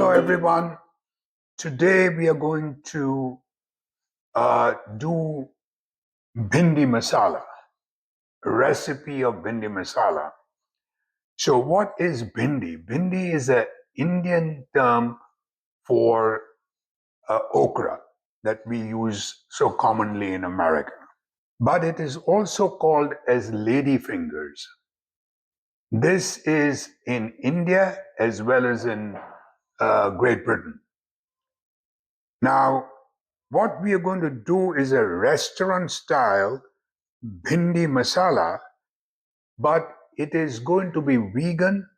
Hello everyone. Today we are going to do Bhindi Masala, a recipe of Bhindi Masala. So what is Bhindi? Bhindi is an Indian term for okra that we use so commonly in America. But it is also called as lady fingers. This is in India as well as in Great Britain. Now, what we are going to do is a restaurant style bhindi masala, but it is going to be vegan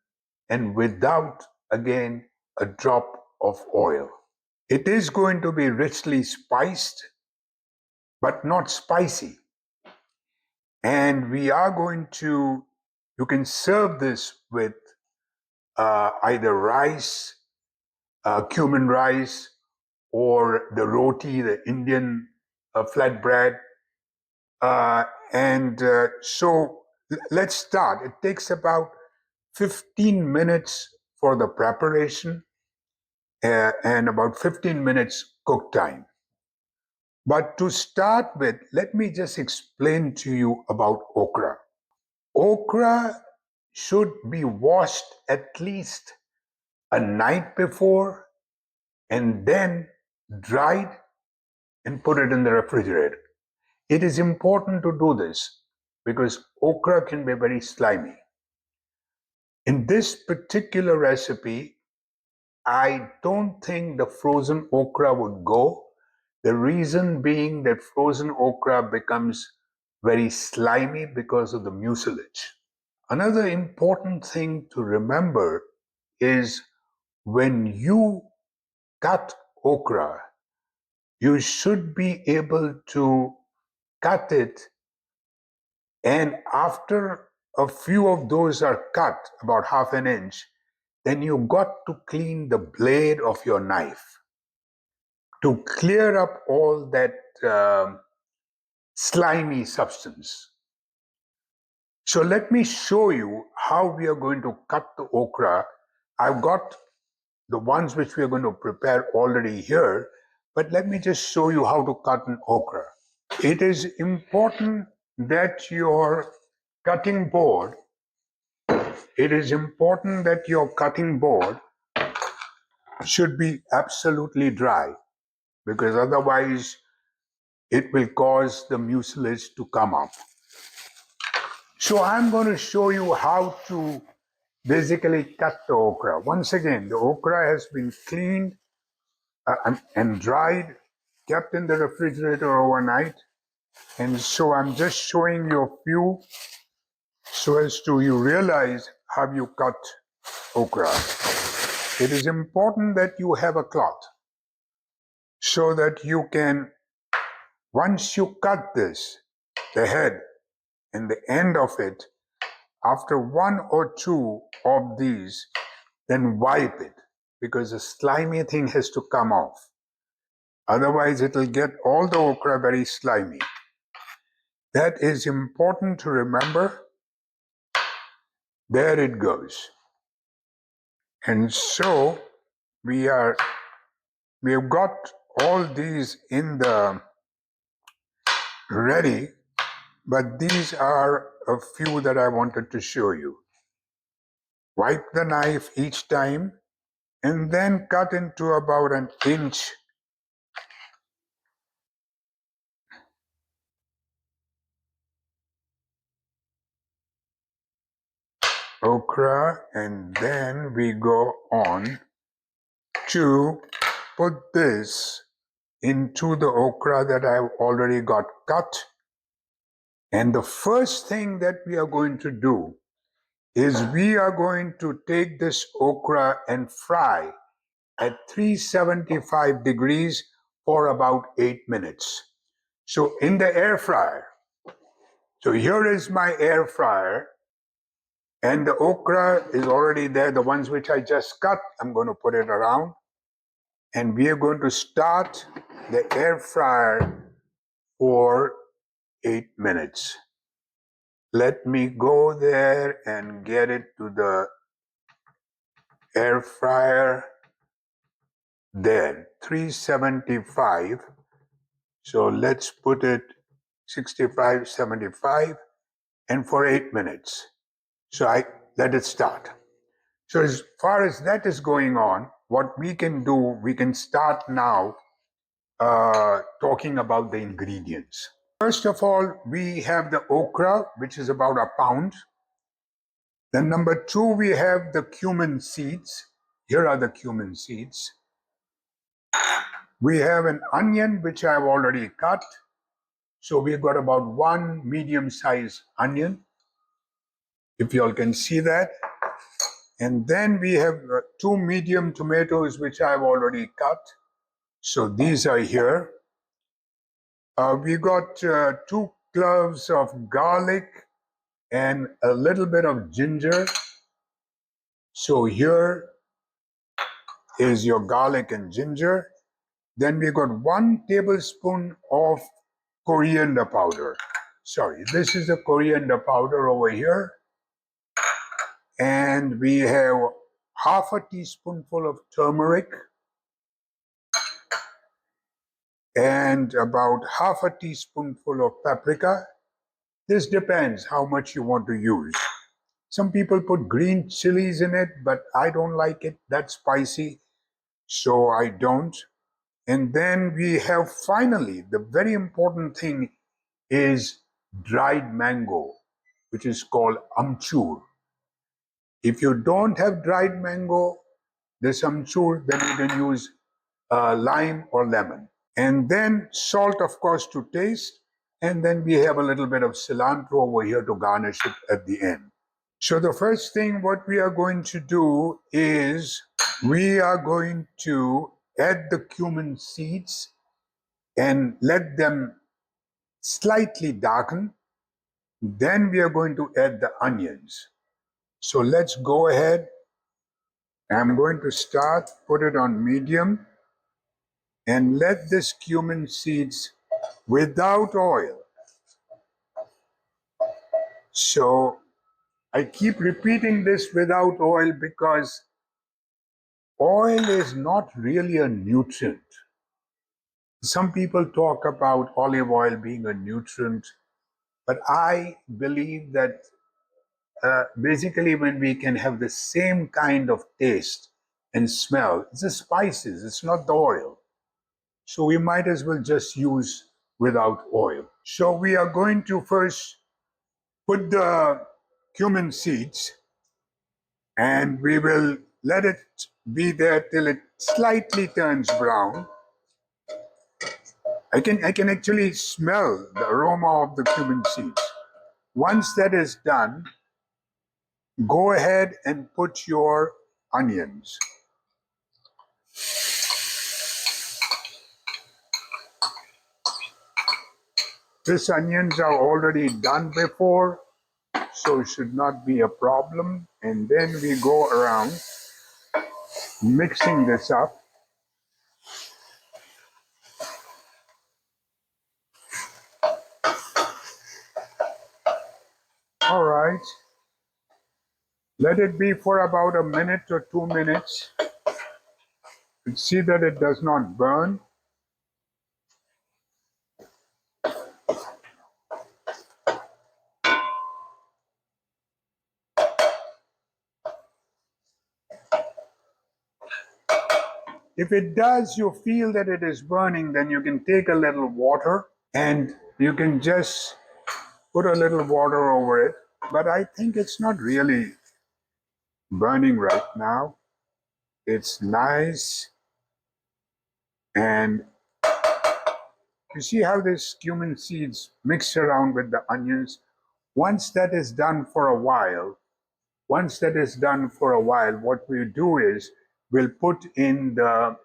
and without, again, a drop of oil. It is going to be richly spiced, but not spicy. And we are going to, you can serve this with either rice, cumin rice, or the roti, the Indian flatbread. So let's start. It takes about 15 minutes for the preparation and about 15 minutes cook time. But to start with, let me just explain to you about okra. Okra should be washed at least a night before and then dried and put it in the refrigerator. It is important to do this because okra can be very slimy. In this particular recipe, I don't think the frozen okra would go. The reason being that frozen okra becomes very slimy because of the mucilage. Another important thing to remember is when you cut okra, you should be able to cut it, and after a few of those are cut, about half an inch, then you got to clean the blade of your knife to clear up all that slimy substance. So let me show you how we are going to cut the okra. I've got the ones which we are going to prepare already here, but let me just show you how to cut an okra. It is important that your cutting board, should be absolutely dry because otherwise it will cause the mucilage to come up. So I'm going to show you how to basically cut the okra. Once again, the okra has been cleaned and dried, kept in the refrigerator overnight. And so I'm just showing you a few so as to you realize how you cut okra. It is important that you have a cloth so that you can, once you cut this, the head and the end of it, after one or two of these, then wipe it because the slimy thing has to come off. Otherwise, it will get all the okra very slimy. That is important to remember. There it goes. And so we have got all these in the ready, but these are a few that I wanted to show you. Wipe the knife each time and then cut into about an inch. Okra, and then we go on to put this into the okra that I've already got cut. And the first thing that we are going to do is we are going to take this okra and fry at 375 degrees for about 8 minutes. So in the air fryer, so here is my air fryer, and the okra is already there. The ones which I just cut, I'm going to put it around. And we are going to start the air fryer for 8 minutes. Let me go there and get it to the air fryer. There, 375. So let's put it 65, 75, and for 8 minutes. So I let it start. So as far as that is going on, what we can do, we can start now talking about the ingredients. First of all, we have the okra, which is about a pound. Then number two, we have the cumin seeds. Here are the cumin seeds. We have an onion, which I've already cut. So we've got about one medium-sized onion, if you all can see that. And then we have two medium tomatoes, which I've already cut. So these are here. We got 2 cloves of garlic and a little bit of ginger. So here is your garlic and ginger. Then we got 1 tablespoon of coriander powder. Sorry, this is the coriander powder over here. And we have half a teaspoonful of turmeric and about half a teaspoonful of paprika. This depends how much you want to use. Some people put green chilies in it, but I don't like it that spicy, so I don't. And then we have finally the very important thing is dried mango, which is called amchur. If you don't have dried mango, this amchur, then you can use lime or lemon. And then salt, of course, to taste. And then we have a little bit of cilantro over here to garnish it at the end. So the first thing what we are going to do is we are going to add the cumin seeds and let them slightly darken. Then we are going to add the onions. So let's go ahead. I'm going to start, put it on medium, and let this cumin seeds without oil. So I keep repeating this without oil because oil is not really a nutrient. Some people talk about olive oil being a nutrient, but I believe that basically when we can have the same kind of taste and smell, it's the spices, it's not the oil. So we might as well just use without oil. So we are going to first put the cumin seeds and we will let it be there till it slightly turns brown. I can actually smell the aroma of the cumin seeds. Once that is done, go ahead and put your onions. These onions are already done before, so it should not be a problem. And then we go around mixing this up. All right. Let it be for about a minute or 2 minutes. You see that it does not burn. If it does, you feel that it is burning, then you can take a little water and you can just put a little water over it. But I think it's not really burning right now. It's nice. And you see how this cumin seeds mix around with the onions? Once that is done for a while, what we do is we'll put in the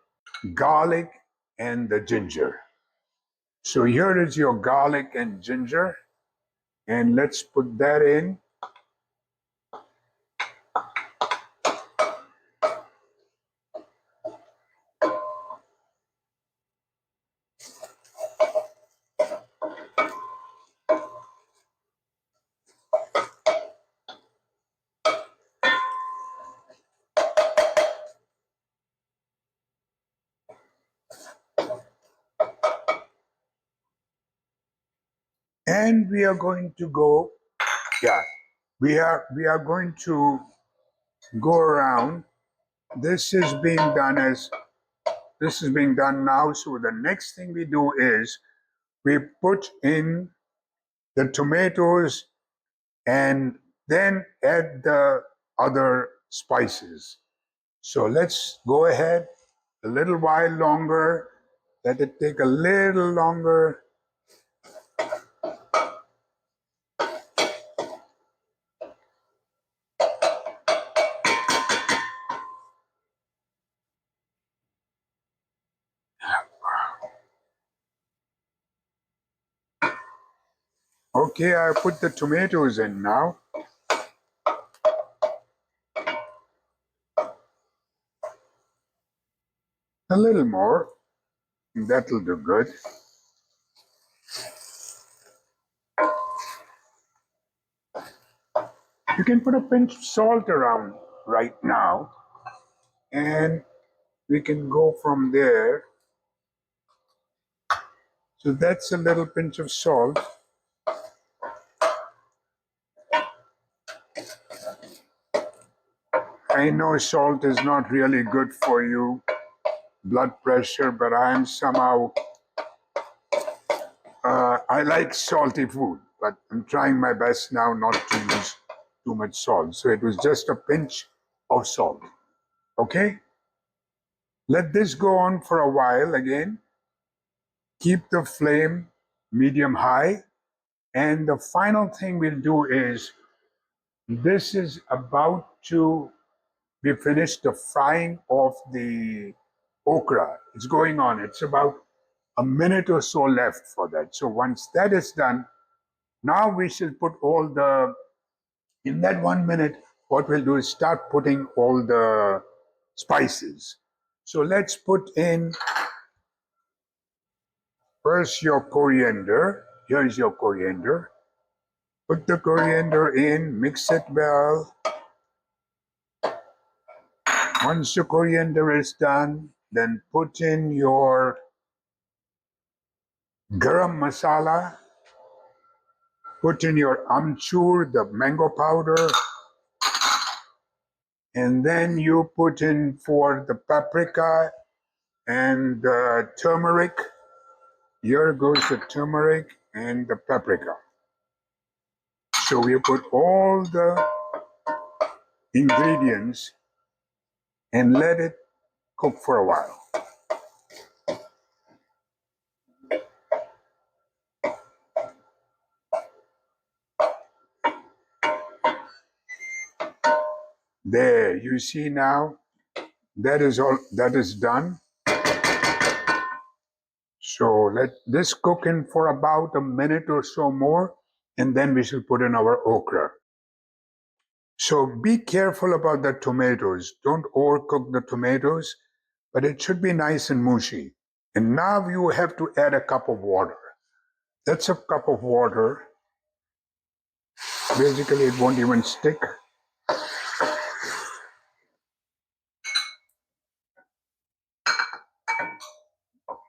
garlic and the ginger. So here is your garlic and ginger, and let's put that in. And we are going to go, yeah, we are going to go around. This is being done as this is being done now. So the next thing we do is we put in the tomatoes and then add the other spices. So let's go ahead a little while longer. Let it take a little longer. Okay, I put the tomatoes in now. A little more. That'll do good. You can put a pinch of salt around right now, and we can go from there. So that's a little pinch of salt. I know salt is not really good for you, blood pressure, but I'm somehow, I like salty food, but I'm trying my best now not to use too much salt. So it was just a pinch of salt. Okay? Let this go on for a while again. Keep the flame medium high. And the final thing we'll do is this is about to be finished, the frying of the okra. It's going on. It's about a minute or so left for that. So once that is done, now we shall put all the, in that 1 minute, what we'll do is start putting all the spices. So let's put in first your coriander. Here's your coriander. Put the coriander in, mix it well. Once the coriander is done, then put in your garam masala, put in your amchur, the mango powder, and then you put in for the paprika and the turmeric. Here goes the turmeric and the paprika. So we put all the ingredients and let it cook for a while. There, you see now, that is all, that is done. So let this cook in for about a minute or so more, and then we shall put in our okra. So be careful about the tomatoes. Don't overcook the tomatoes, but it should be nice and mushy. And now you have to add a cup of water. That's a cup of water. Basically, it won't even stick.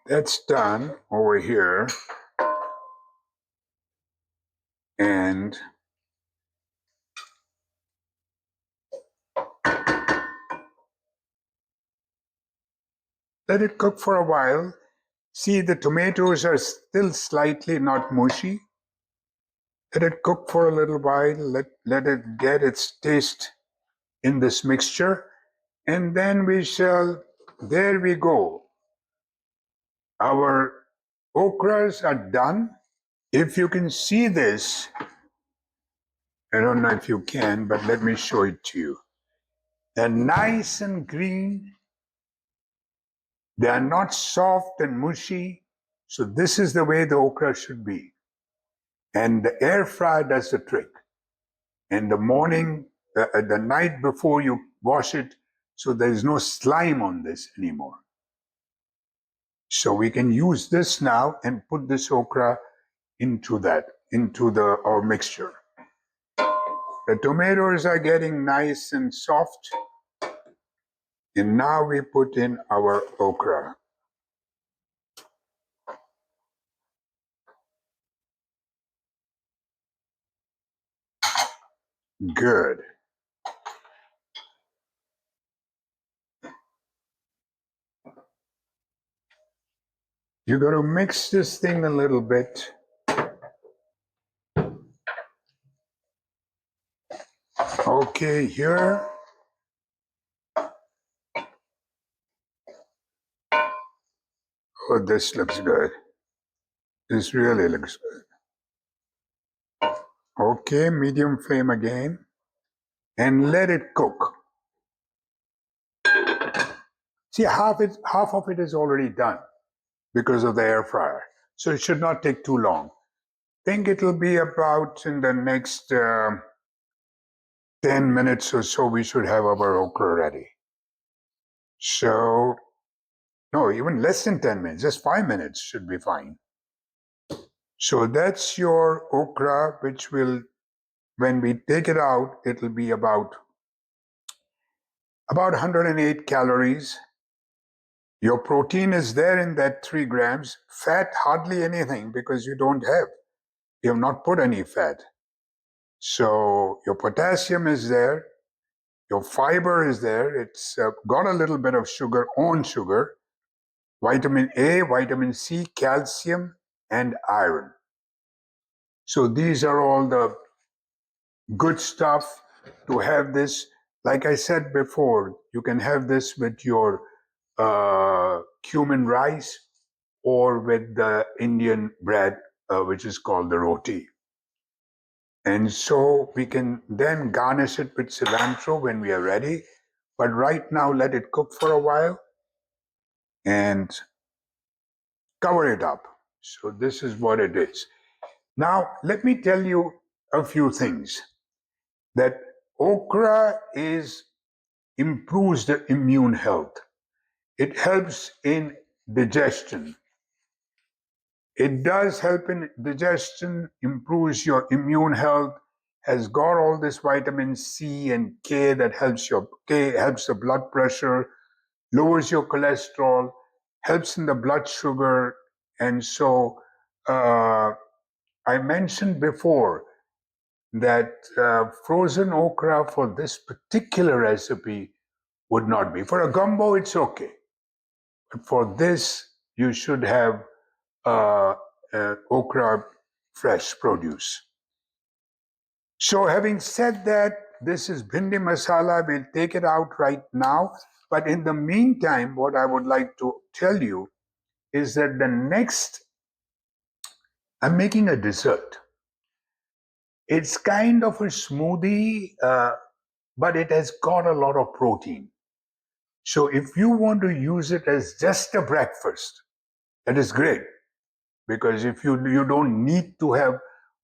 That's done over here. And let it cook for a while. See, the tomatoes are still slightly not mushy. Let it cook for a little while. Let it get its taste in this mixture. And then we shall, there we go. Our okras are done. If you can see this, I don't know if you can, but let me show it to you. They're nice and green. They are not soft and mushy. So this is the way the okra should be. And the air fryer does the trick. In the morning, the night before you wash it, so there's no slime on this anymore. So we can use this now and put this okra into our mixture. The tomatoes are getting nice and soft, and now we put in our okra. Good. You got to mix this thing a little bit. Okay, here. Oh, this looks good. This really looks good. Okay, medium flame again. And let it cook. See, half of it is already done because of the air fryer. So it should not take too long. Think it'll be about in the next 10 minutes or so, we should have our okra ready. So, no, even less than 10 minutes, just 5 minutes should be fine. So that's your okra, which will, when we take it out, it'll be about 108 calories. Your protein is there in that 3 grams. Fat, hardly anything because you have not put any fat. So your potassium is there. Your fiber is there. It's got a little bit of sugar, own sugar, vitamin A, vitamin C, calcium, and iron. So these are all the good stuff to have this. Like I said before, you can have this with your cumin rice or with the Indian bread, which is called the roti. And so we can then garnish it with cilantro when we are ready. But right now, let it cook for a while and cover it up. So this is what it is. Now, let me tell you a few things. That okra improves the immune health. It helps in digestion. It does help in digestion, improves your immune health, has got all this vitamin C and K that helps the blood pressure, lowers your cholesterol, helps in the blood sugar. And so I mentioned before that frozen okra for this particular recipe would not be. For a gumbo, it's okay. But for this, you should have okra fresh produce. So, having said that, this is Bhindi Masala. We'll take it out right now. But in the meantime, what I would like to tell you is that I'm making a dessert. It's kind of a smoothie, but it has got a lot of protein. So if you want to use it as just a breakfast, that is great. Because if you don't need to have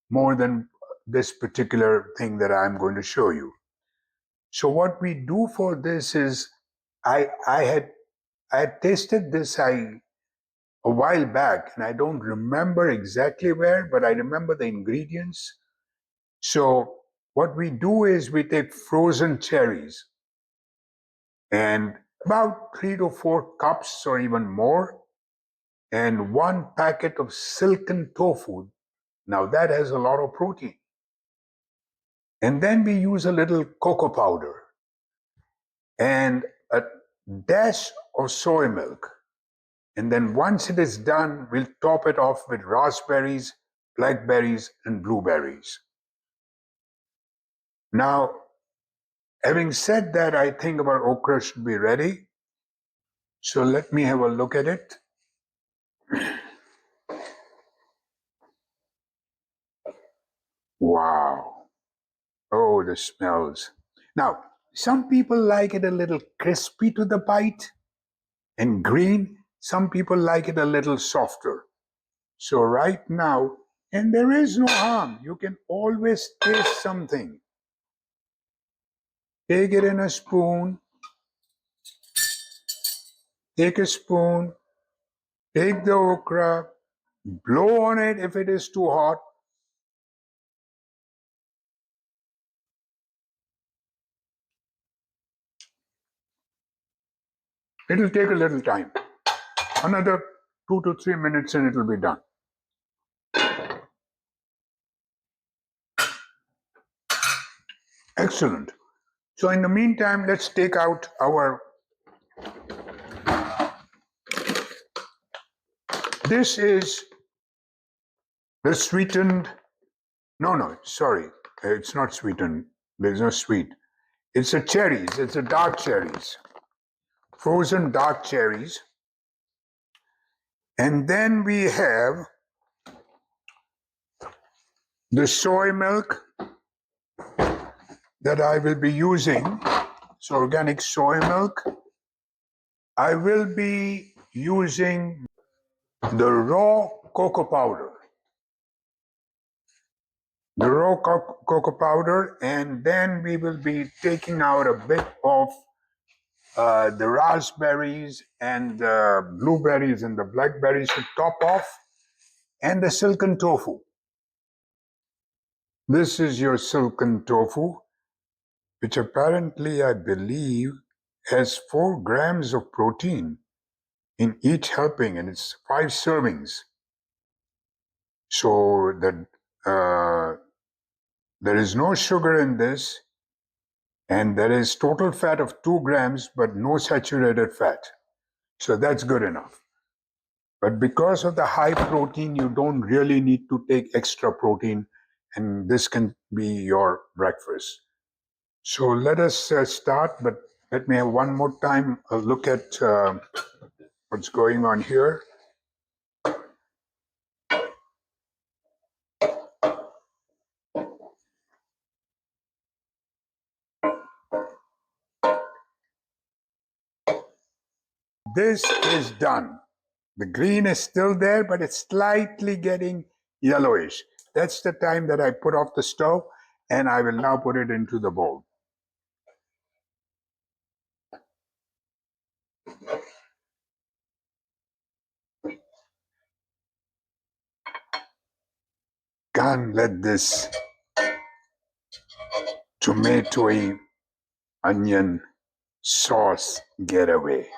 more than this particular thing that I'm going to show you. So what we do for this is I had tasted this a while back, and I don't remember exactly where, but I remember the ingredients. So what we do is we take frozen cherries and about 3 to 4 cups or even more, and 1 packet of silken tofu. Now that has a lot of protein. And then we use a little cocoa powder and a dash of soy milk. And then once it is done, we'll top it off with raspberries, blackberries, and blueberries. Now, having said that, I think our okra should be ready. So let me have a look at it. Wow. Oh, the smells. Now, some people like it a little crispy to the bite and green. Some people like it a little softer. So right now, and there is no harm. You can always taste something. Take it in a spoon. Take a spoon. Take the okra. Blow on it if it is too hot. It'll take a little time. Another 2 to 3 minutes and it'll be done. Excellent. So in the meantime, let's take out our, this is the sweetened, no, sorry, it's not sweetened. There's no sweet. It's a cherries, it's a dark cherries, frozen dark cherries. And then we have the soy milk that I will be using. It's organic soy milk. I will be using the raw cocoa powder. The raw cocoa powder, and then we will be taking out a bit of the raspberries and the blueberries and the blackberries to top off, and the silken tofu. This is your silken tofu, which apparently, I believe, has 4 grams of protein in each helping, and it's 5 servings. So that there is no sugar in this, and there is total fat of 2 grams, but no saturated fat. So that's good enough. But because of the high protein, you don't really need to take extra protein, and this can be your breakfast. So let us start, but let me have one more time a look at what's going on here. This is done. The green is still there, but it's slightly getting yellowish. That's the time that I put off the stove, and I will now put it into the bowl. Can't let this tomatoey onion sauce get away.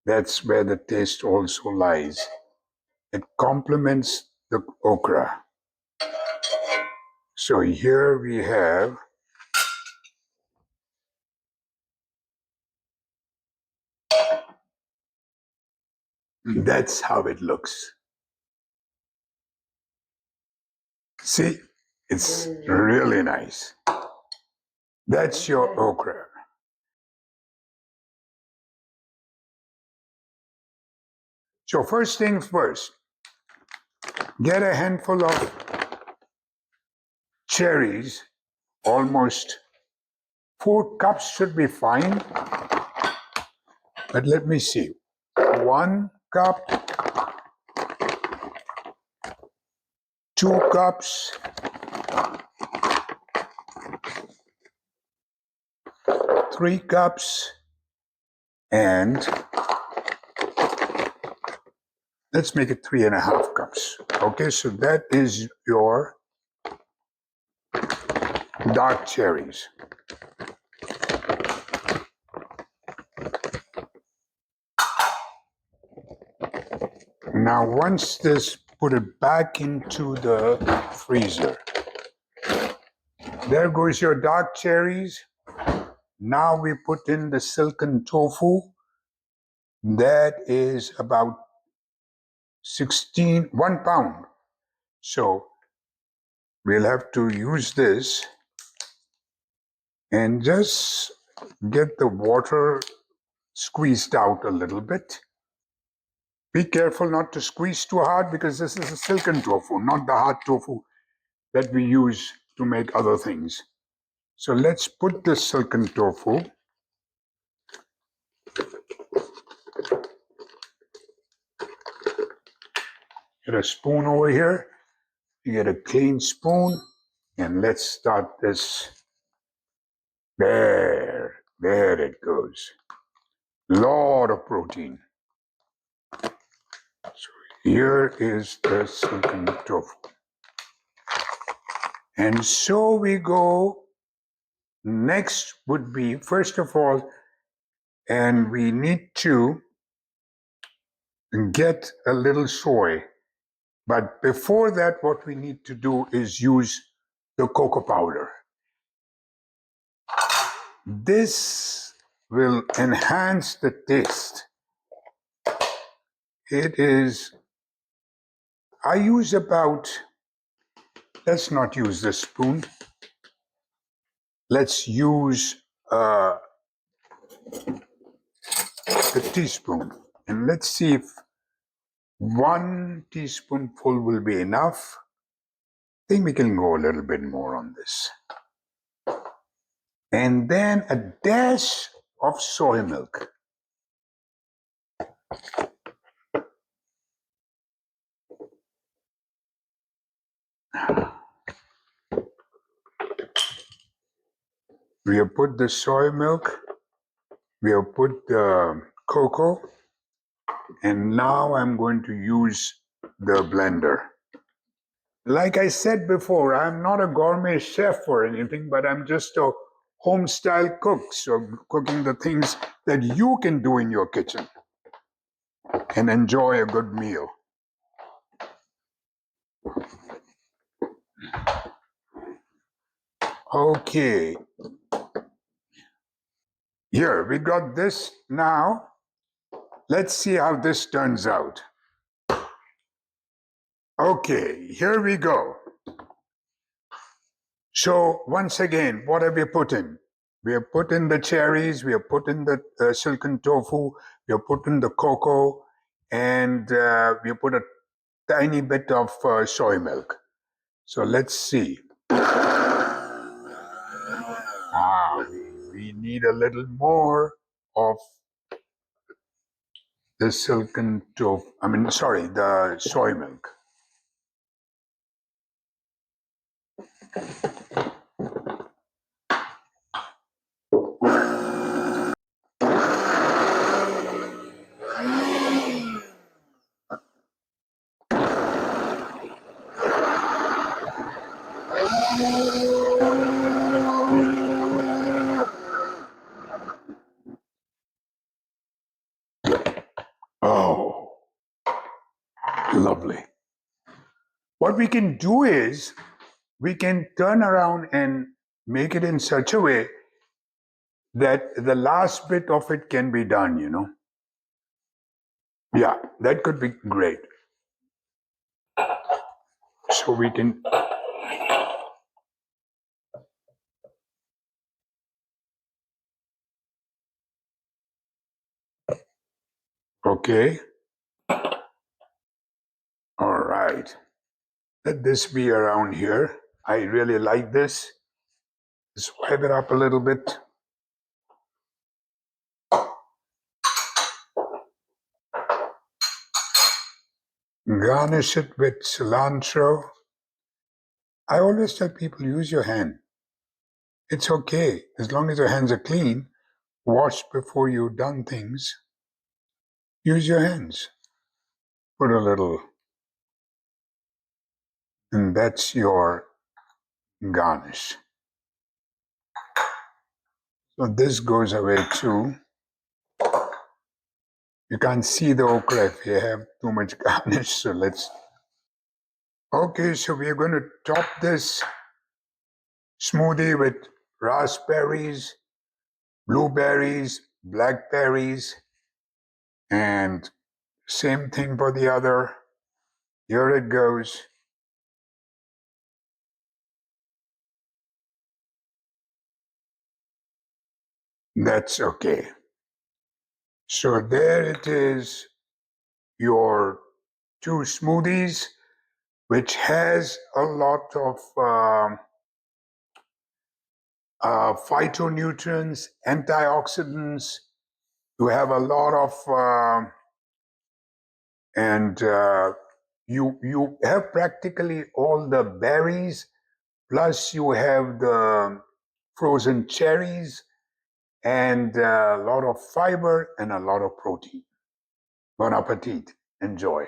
That's where the taste also lies. It complements the okra. So here we have that's how it looks. See, it's really nice. That's your okra. So first things first, get a handful of cherries, almost 4 cups should be fine. But let me see. 1 cup, 2 cups, 3 cups, and let's make it 3.5 cups. Okay, so that is your dark cherries. Now, once this, put it back into the freezer. There goes your dark cherries. Now we put in the silken tofu. That is about 1 pound. So we'll have to use this and just get the water squeezed out a little bit. Be careful not to squeeze too hard, because this is a silken tofu, not the hard tofu that we use to make other things. So let's put the silken tofu. Get a spoon over here. You get a clean spoon, and let's start this. There it goes. Lot of protein. So here is the silken tofu. And so we go. Next would be, first of all, and we need to get a little soy. But before that, what we need to do is use the cocoa powder. This will enhance the taste. It is, I use about, let's not use the spoon. Let's use the teaspoon. And let's see if 1 teaspoonful will be enough. I think we can go a little bit more on this. And then a dash of soy milk. We have put the soy milk, we have put the cocoa, and now I'm going to use the blender. Like I said before, I'm not a gourmet chef or anything, but I'm just a home style cook. So, cooking the things that you can do in your kitchen and enjoy a good meal. Okay, here we got this now. Let's see how this turns out. Okay, here we go. So once again, what have we put in? We have put in the cherries, we have put in the silken tofu, we have put in the cocoa, and we have put a tiny bit of soy milk. So let's see. We need a little more of the silken tofu, the soy milk. Oh, lovely. What we can do is we can turn around and make it in such a way that the last bit of it can be done. Yeah, that could be great. So we can. Okay. All right. Let this be around here. I really like this. Swipe it up a little bit. Garnish it with cilantro. I always tell people use your hand. It's okay as long as your hands are clean, washed before you've done things. Use your hands. Put a little, and that's your garnish. So this goes away too. You can't see the okra if you have too much garnish, so let's. Okay, so we're going to top this smoothie with raspberries, blueberries, blackberries, and same thing for the other. Here it goes. That's okay. So there it is, your two smoothies, which has a lot of phytonutrients, antioxidants. You have a lot of, and you have practically all the berries, plus you have the frozen cherries, and a lot of fiber and a lot of protein. Bon appetit. Enjoy.